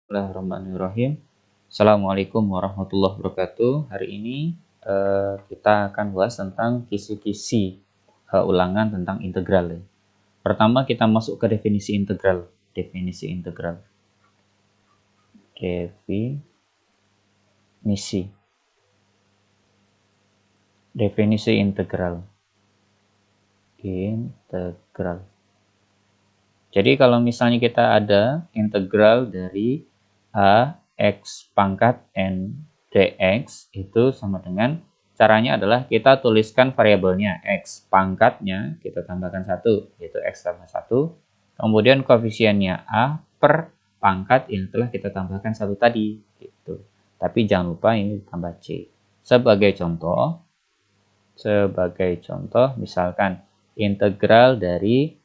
Bismillahirrahmanirrahim. Assalamualaikum warahmatullahi wabarakatuh. Hari ini kita akan bahas tentang kisi-kisi ulangan tentang integral. Pertama kita masuk ke definisi integral. Definisi integral. Definisi integral. Jadi kalau misalnya kita ada integral dari a x pangkat n dx, itu sama dengan, caranya adalah kita tuliskan variabelnya x pangkatnya kita tambahkan 1, yaitu x tambah 1, kemudian koefisiennya a per pangkat yang telah kita tambahkan 1 tadi gitu. Tapi jangan lupa ini ditambah c. Sebagai contoh misalkan integral dari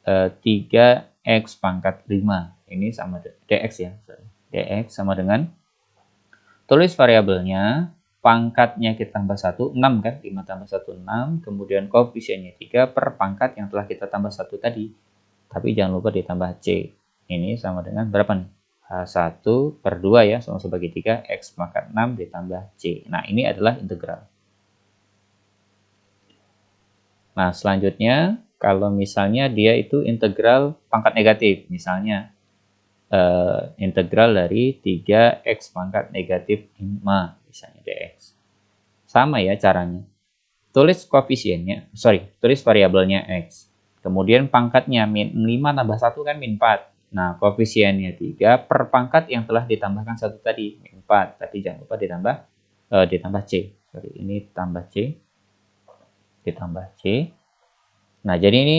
3x pangkat 5 ini sama dx ya, dx sama dengan, tulis variabelnya, pangkatnya kita tambah 1, 6 kan, 5 tambah 1, 6, kemudian koefisiennya 3 per pangkat yang telah kita tambah 1 tadi, tapi jangan lupa ditambah c. Ini sama dengan berapa nih? 1 per 2 ya, sama sebagai 3, x pangkat 6 ditambah c. Nah, ini adalah integral. Nah, selanjutnya kalau misalnya dia itu integral pangkat negatif, misalnya integral dari 3x pangkat negatif 5, misalnya dx. Sama ya caranya. Tulis tulis variabelnya x. Kemudian pangkatnya min 5 tambah 1 kan min 4. Nah, koefisiennya 3 per pangkat yang telah ditambahkan 1 tadi, min 4. Tapi jangan lupa ditambah c. Ini ditambah c. Nah, jadi ini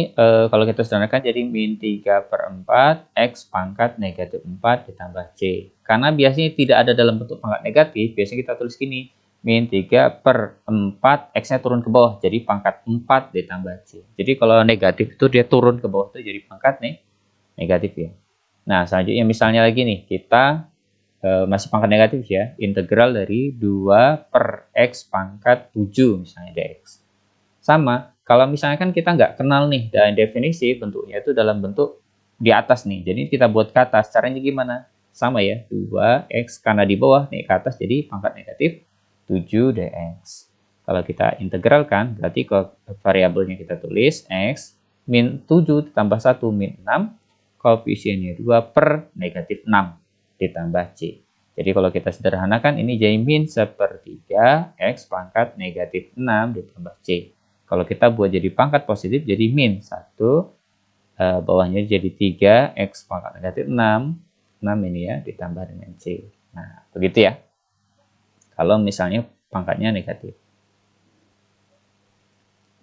kalau kita sederhanakan jadi min 3 per 4 x pangkat negatif 4 ditambah c. Karena biasanya tidak ada dalam bentuk pangkat negatif, biasanya kita tulis gini, min 3 per 4, x-nya turun ke bawah, jadi pangkat 4 ditambah c. Jadi kalau negatif itu dia turun ke bawah itu jadi pangkat negatif ya. Nah, selanjutnya misalnya lagi nih, kita masih pangkat negatif ya, integral dari 2 per x pangkat 7 misalnya dx. Sama, kalau misalnya kan kita nggak kenal nih, dan definisi bentuknya itu dalam bentuk di atas nih. Jadi kita buat ke atas, caranya gimana? Sama ya, 2x karena di bawah nih ke atas, jadi pangkat negatif 7 dx. Kalau kita integralkan, berarti variabelnya kita tulis x min 7 ditambah 1 min 6, koefisiennya 2 per negatif 6 ditambah c. Jadi kalau kita sederhanakan, ini jadi min 1/3 x pangkat negatif 6 ditambah c. Kalau kita buat jadi pangkat positif, jadi min 1, bawahnya jadi 3, x pangkat negatif 6 ini ya, ditambah dengan c. Nah, begitu ya. Kalau misalnya pangkatnya negatif.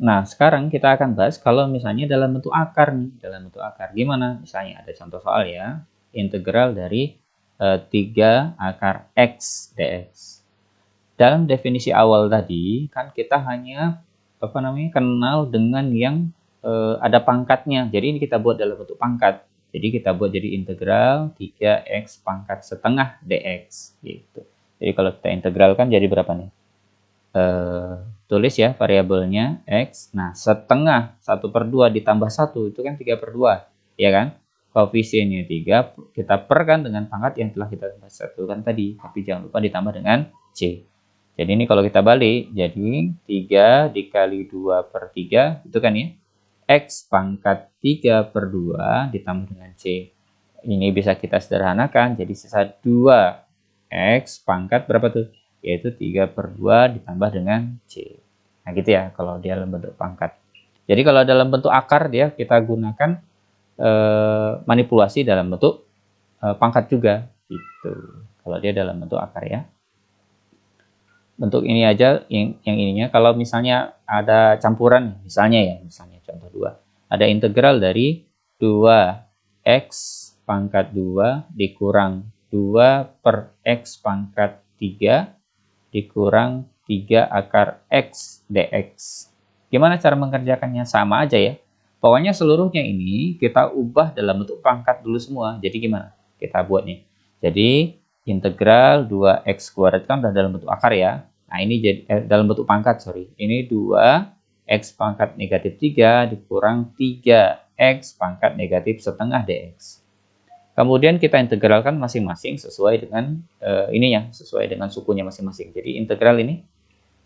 Nah, sekarang kita akan bahas kalau misalnya dalam bentuk akar nih. Dalam bentuk akar, gimana? Misalnya ada contoh soal ya, integral dari 3 akar x dx. Dalam definisi awal tadi, kan kita hanya kenal dengan yang ada pangkatnya. Jadi ini kita buat dalam bentuk pangkat. Jadi kita buat jadi integral 3x pangkat setengah dx gitu. Jadi kalau kita integralkan jadi berapa nih? Tulis ya variabelnya x. Nah, setengah 1/2 ditambah 1 itu kan 3/2, ya kan? Koefisiennya 3, kita perkan dengan pangkat yang telah kita tambah 1 kan tadi, tapi jangan lupa ditambah dengan c. Jadi ini kalau kita balik, jadi 3 dikali 2/3, itu kan ya, x pangkat 3/2 ditambah dengan c. Ini bisa kita sederhanakan, jadi sisa 2x pangkat berapa tuh? Yaitu 3/2 ditambah dengan c. Nah gitu ya, kalau dia dalam bentuk pangkat. Jadi kalau dalam bentuk akar, dia kita gunakan manipulasi dalam bentuk pangkat juga, gitu. Kalau dia dalam bentuk akar ya. Bentuk ini aja yang ininya, kalau misalnya ada campuran misalnya contoh 2, ada integral dari 2x pangkat 2 dikurang 2 per x pangkat 3 dikurang 3 akar x dx. Gimana cara mengerjakannya? Sama aja ya, pokoknya seluruhnya ini kita ubah dalam bentuk pangkat dulu semua. Jadi gimana kita buat nih? Jadi integral 2x kuadrat kan udah dalam bentuk akar ya. Nah, ini jadi dalam bentuk pangkat, Ini 2x pangkat negatif 3 dikurang 3x pangkat negatif setengah dx. Kemudian kita integralkan masing-masing sesuai dengan ininya, sesuai dengan sukunya masing-masing. Jadi integral ini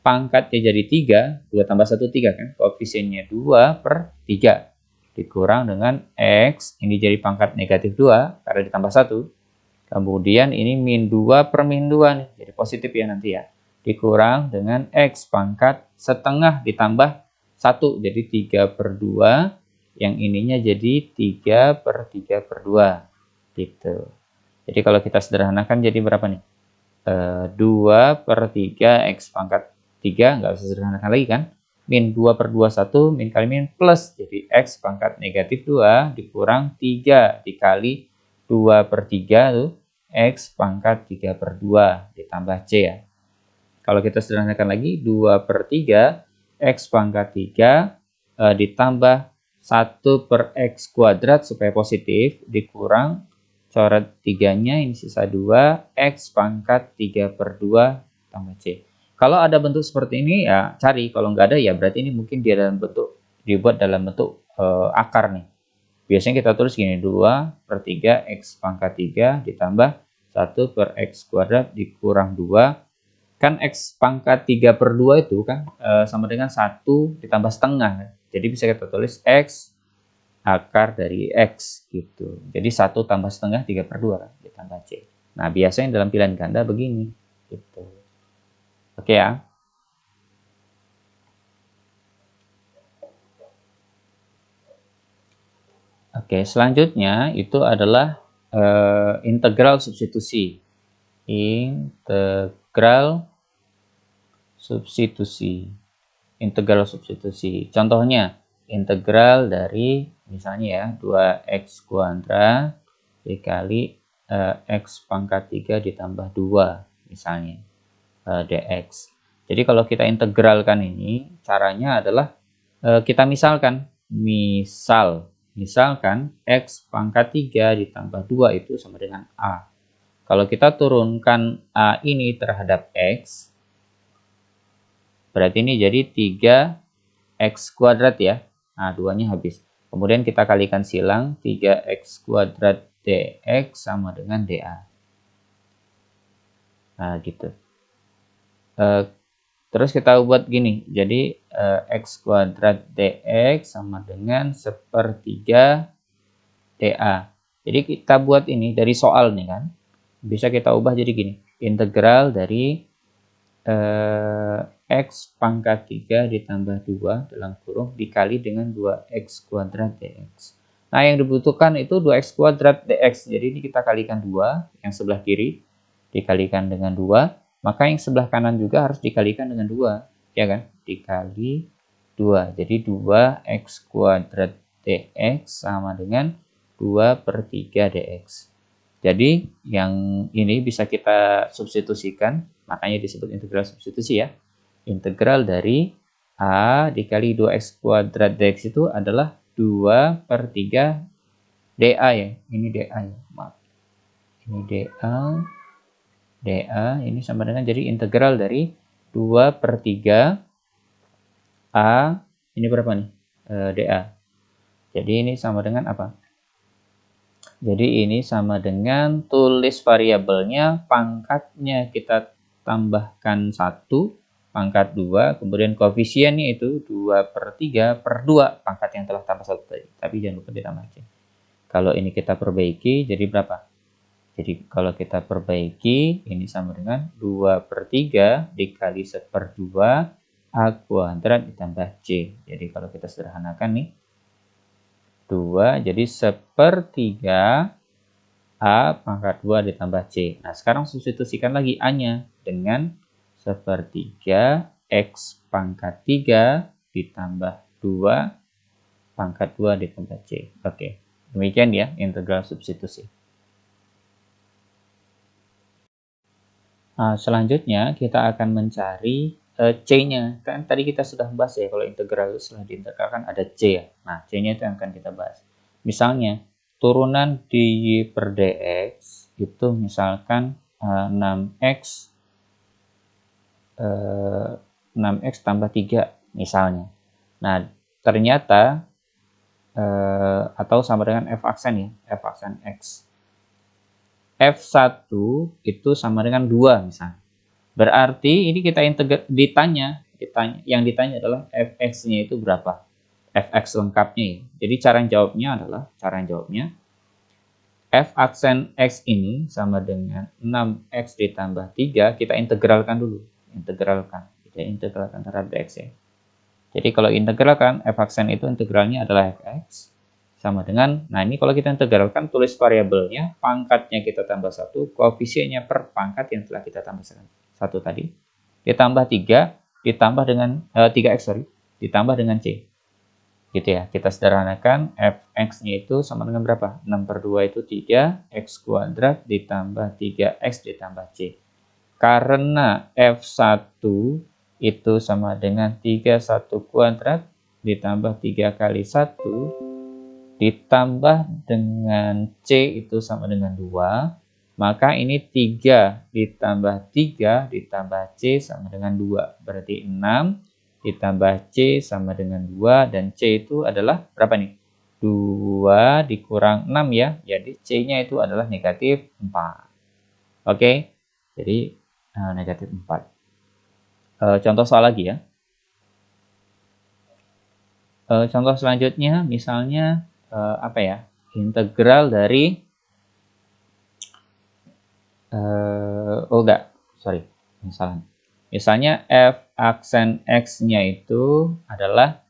pangkatnya jadi 3, 2 tambah 1, 3 kan. Koefisiennya 2/3 dikurang dengan X, ini jadi pangkat negatif 2 karena ditambah 1. Kemudian ini min 2 per min 2 nih, jadi positif ya nanti ya. Dikurang dengan X pangkat setengah ditambah 1, jadi 3/2. Yang ininya jadi 3/3/2. Gitu. Jadi kalau kita sederhanakan jadi berapa nih? 2/3 X pangkat 3, nggak usah sederhanakan lagi kan? Min 2/2 1, min kali min plus. Jadi X pangkat negatif 2 dikurang 3 dikali 2/3 tuh. X pangkat 3/2 ditambah C ya. Kalau kita sederhanakan lagi, 2/3 X pangkat 3 ditambah 1/X kuadrat supaya positif, dikurang coret 3-nya, ini sisa 2, X pangkat 3/2 tambah C. Kalau ada bentuk seperti ini ya cari, kalau nggak ada ya berarti ini mungkin dia dibuat dalam bentuk akar nih. Biasanya kita tulis gini, 2/3 X pangkat 3 ditambah 1/X kuadrat dikurang 2. Kan X pangkat 3/2 itu kan sama dengan 1 ditambah setengah. Jadi bisa kita tulis X akar dari X gitu. Jadi 1 tambah setengah 3/2 kan, ditambah C. Nah, biasanya dalam pilihan ganda begini. Gitu. Oke ya. Oke, selanjutnya itu adalah integral substitusi. Integral substitusi. Integral substitusi. Contohnya, integral dari misalnya ya 2x kuadrat dikali x pangkat 3 ditambah 2 misalnya dx. Jadi kalau kita integralkan ini caranya adalah kita misalkan misalkan x pangkat 3 ditambah 2 itu sama dengan a. Kalau kita turunkan a ini terhadap x, berarti ini jadi 3x kuadrat ya. Nah, 2-nya habis. Kemudian kita kalikan silang, 3x kuadrat dx sama dengan dA. Nah, gitu. Terus kita buat gini. Jadi, x kuadrat dx sama dengan 1/3 dA. Jadi, kita buat ini dari soal nih kan. Bisa kita ubah jadi gini. Integral dari X pangkat 3 ditambah 2 dalam kurung dikali dengan 2x kuadrat dx. Nah, yang dibutuhkan itu 2x kuadrat dx. Jadi ini kita kalikan 2, yang sebelah kiri dikalikan dengan 2, maka yang sebelah kanan juga harus dikalikan dengan 2, ya kan? Dikali 2. Jadi 2x kuadrat dx sama dengan 2/3 dx. Jadi yang ini bisa kita substitusikan, makanya disebut integral substitusi ya. Integral dari A dikali 2x kuadrat dx itu adalah 2/3 dA ya. Ini dA ya, maaf. Ini dA ini sama dengan jadi integral dari 2/3 A, ini berapa nih? dA. Jadi ini sama dengan apa? Jadi ini sama dengan tulis variabelnya, pangkatnya kita tambahkan 1, pangkat 2, kemudian koefisiennya itu 2/3/2, pangkat yang telah tambah 1 tadi. Tapi jangan lupa ditambah C. Kalau ini kita perbaiki, jadi berapa? Jadi kalau kita perbaiki, ini sama dengan 2/3 dikali 1/2 A kuadrat ditambah C. Jadi kalau kita sederhanakan nih, 2, jadi 1/3 A pangkat 2 ditambah C. Nah, sekarang substitusikan lagi A-nya dengan 1/3 X pangkat 3 ditambah 2 pangkat 2 ditambah C. Oke, demikian ya integral substitusi. Nah, selanjutnya kita akan mencari C-nya. Kan tadi kita sudah bahas ya, kalau integral setelah diintegralkan ada C ya. Nah, C-nya itu yang akan kita bahas. Misalnya, turunan dy per dx itu misalkan 6x 6x tambah 3 misalnya. Nah, ternyata atau sama dengan f aksen ya, f aksen x. F1 itu sama dengan 2 misalnya. Berarti ini kita ditanya, yang ditanya adalah fx-nya itu berapa? Fx lengkapnya ya. Jadi cara jawabnya f aksen x ini sama dengan 6x ditambah 3, kita integralkan dulu. Kita integralkan terhadap x ya. Jadi kalau integralkan, f aksen itu integralnya adalah fx sama dengan, nah ini kalau kita integralkan, tulis variabelnya, pangkatnya kita tambah 1, koefisiennya per pangkat yang telah kita tambah 1 tadi, ditambah 3, ditambah dengan 3x, ditambah dengan c. Gitu ya, kita sederhanakan, fx-nya itu sama dengan berapa? 6 per 2 itu 3, x kuadrat ditambah 3x ditambah c. Karena f1 itu sama dengan 31 kuadrat ditambah 3 kali 1 ditambah dengan c itu sama dengan 2, maka ini 3 ditambah 3 ditambah c sama dengan 2. Berarti 6 ditambah C sama dengan 2, dan C itu adalah berapa nih? 2 dikurang 6 ya, jadi C-nya itu adalah negatif 4. Oke, jadi negatif 4. Contoh soal lagi ya. Contoh selanjutnya, misalnya apa ya? Integral dari, misalnya f aksen x-nya itu adalah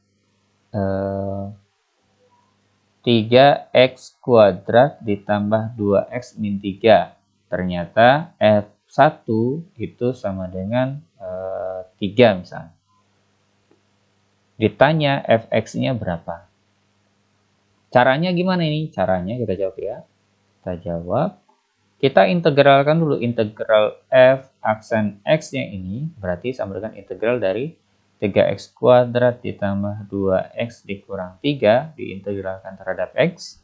3x kuadrat ditambah 2x min 3. Ternyata f1 itu sama dengan 3 misalnya. Ditanya fx-nya berapa. Caranya gimana ini? Caranya kita jawab ya. Kita jawab. Kita integralkan dulu, integral f aksen x-nya ini berarti sama dengan integral dari 3x kuadrat ditambah 2x dikurang 3 diintegralkan terhadap x.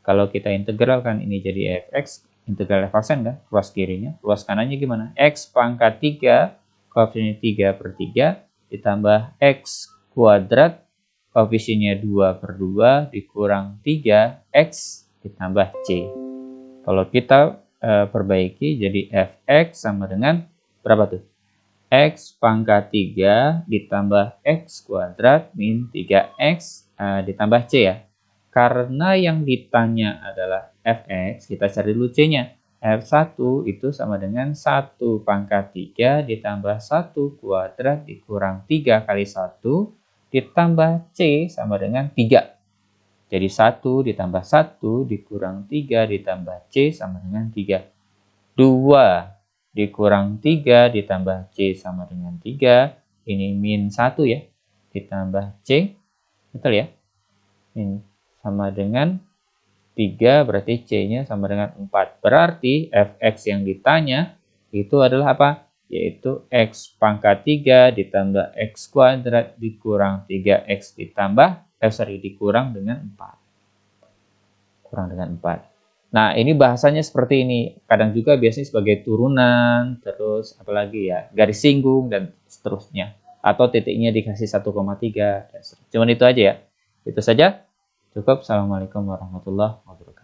Kalau kita integralkan ini jadi fx, integral f aksen kan, ruas kirinya. Ruas kanannya gimana? X pangkat 3, koefisiennya 3 per 3, ditambah x kuadrat, koefisiennya 2 per 2, dikurang 3x ditambah c. Kalau kita perbaiki jadi fx sama dengan berapa tuh? X pangkat 3 ditambah x kuadrat min 3x ditambah c ya. Karena yang ditanya adalah fx, kita cari dulu c-nya. F1 itu sama dengan 1 pangkat 3 ditambah 1 kuadrat dikurang 3 kali 1 ditambah c sama dengan 3. Jadi 1 ditambah 1 dikurang 3 ditambah C sama dengan 3. 2 dikurang 3 ditambah C sama dengan 3. Ini min 1 ya. Ditambah C. Betul ya? Min sama dengan 3, berarti C-nya sama dengan 4. Berarti fx yang ditanya itu adalah apa? Yaitu x pangkat 3 ditambah x kuadrat dikurang 3x dikurang dengan 4. Kurang dengan 4. Nah, ini bahasanya seperti ini. Kadang juga biasanya sebagai turunan, terus apalagi ya, garis singgung, dan seterusnya. Atau titiknya dikasih 1,3. Cuman itu aja ya. Itu saja. Cukup. Assalamualaikum warahmatullahi wabarakatuh.